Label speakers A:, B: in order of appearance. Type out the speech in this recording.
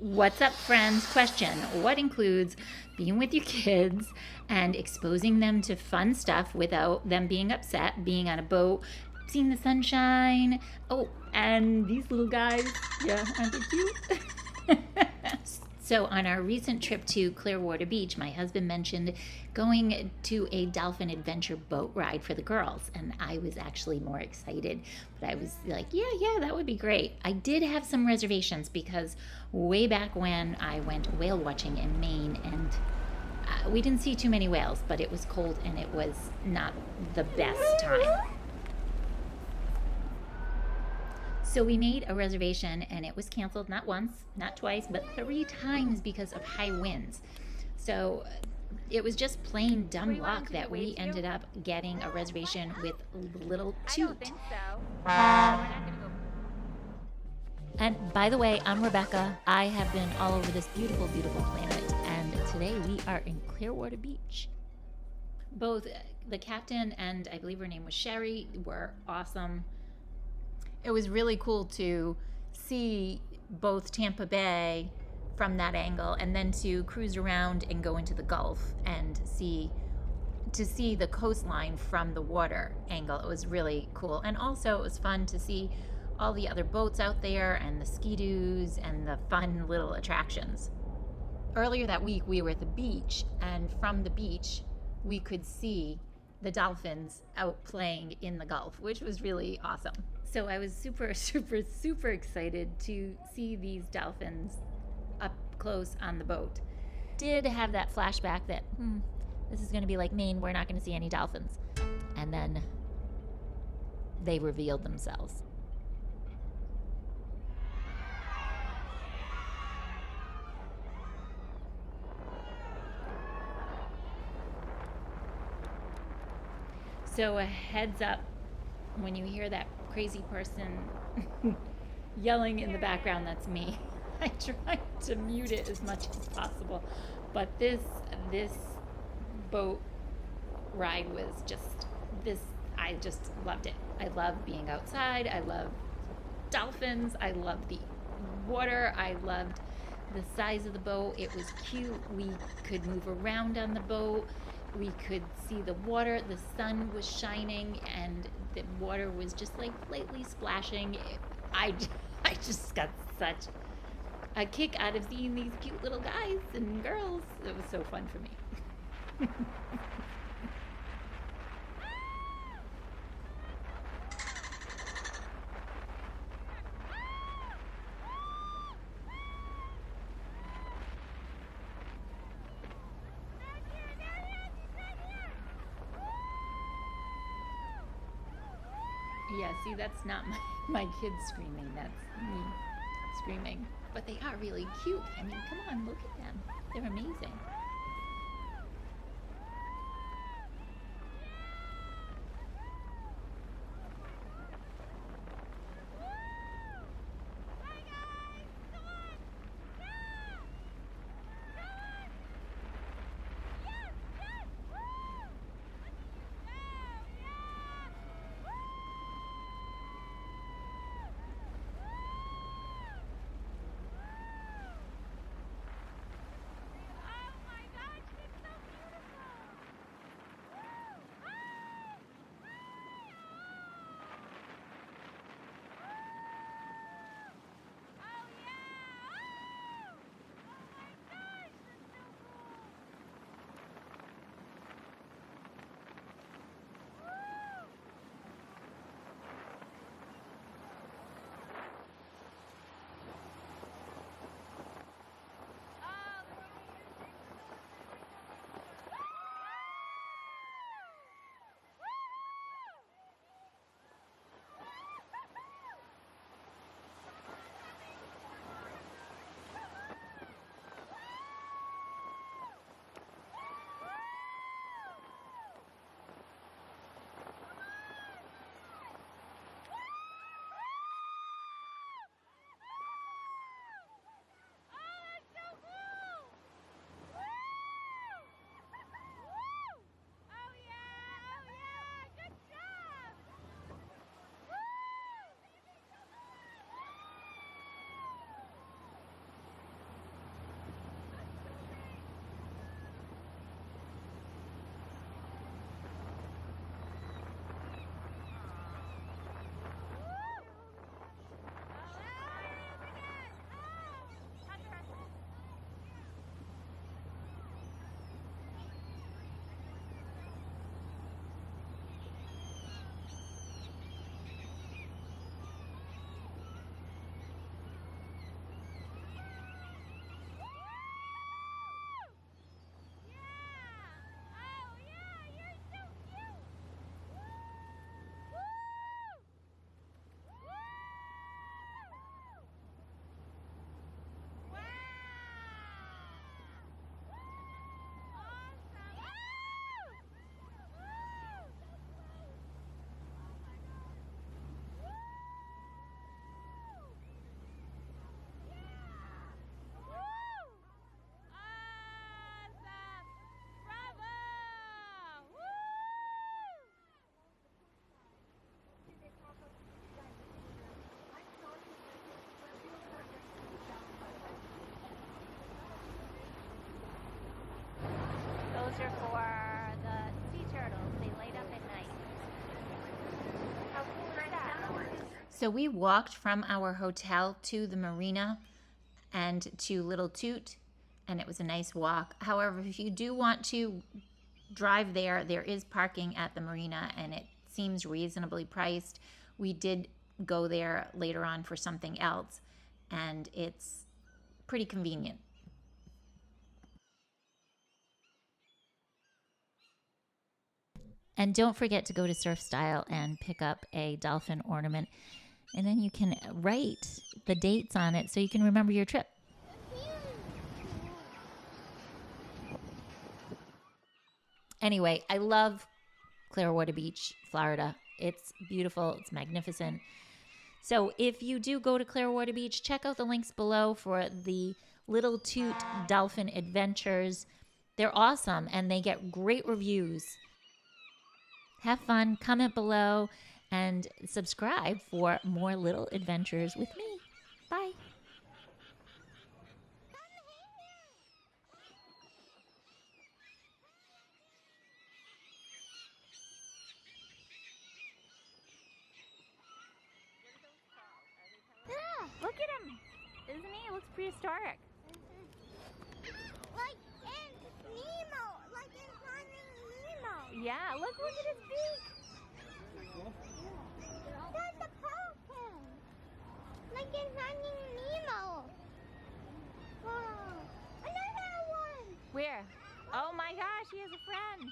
A: What's up, friends? Question: what includes being with your kids and exposing them to fun stuff without them being upset, being on a boat, seeing the sunshine? Oh, and these little guys. Yeah, aren't they cute? So on our recent trip to Clearwater Beach, my husband mentioned going to a dolphin adventure boat ride for the girls, and I was actually more excited. But I was like, yeah, that would be great. I did have some reservations because way back when I went whale watching in Maine, and we didn't see too many whales, but it was cold and it was not the best time. So we made a reservation and it was canceled not once, not twice, but 3 times because of high winds. So it was just plain dumb luck that we ended up getting a reservation with Little Toot.
B: I don't think so. We're not gonna go.
A: And by the way, I'm Rebekah. I have been all over this beautiful, beautiful planet, and today we are in Clearwater Beach. Both the captain and I believe her name was Sherry were awesome. It was really cool to see both Tampa Bay from that angle and then to cruise around and go into the Gulf and see the coastline from the water angle. It was really cool. And also it was fun to see all the other boats out there and the ski-doos and the fun little attractions. Earlier that week we were at the beach, and from the beach we could see the dolphins out playing in the Gulf, which was really awesome. So I was super excited to see these dolphins up close on the boat. Did have that flashback that, this is going to be like Maine, we're not going to see any dolphins. And then they revealed themselves. So a heads up, when you hear that crazy person yelling in the background, that's me. I tried to mute it as much as possible, but this boat ride was I just loved it. I love being outside. I love dolphins. I love the water. I loved the size of the boat. It was cute. We could move around on the boat. We could see the water. The sun was shining and the water was just like lightly splashing. I just got such a kick out of seeing these cute little guys and girls. It was so fun for me. Yeah, see, that's not my kids screaming. That's me screaming. But they are really cute. I mean, come on, look at them. They're amazing. So we walked from our hotel to the marina and to Little Toot, and it was a nice walk. However, if you do want to drive there, there is parking at the marina, and it seems reasonably priced. We did go there later on for something else, and it's pretty convenient. And don't forget to go to Surf Style and pick up a dolphin ornament. And then you can write the dates on it so you can remember your trip. Anyway, I love Clearwater Beach, Florida. It's beautiful. It's magnificent. So if you do go to Clearwater Beach, check out the links below for the Little Toot Dolphin Adventures. They're awesome and they get great reviews. Have fun, comment below, and subscribe for more little adventures with me. Bye.
B: Yeah, look at him. Isn't he? He looks prehistoric.
C: Like in Nemo, like in Finding Nemo.
B: Yeah, look at his beak.
C: That's a pelican. Like in Finding Nemo. Wow. Another one.
B: Where? Oh my gosh, he has a friend.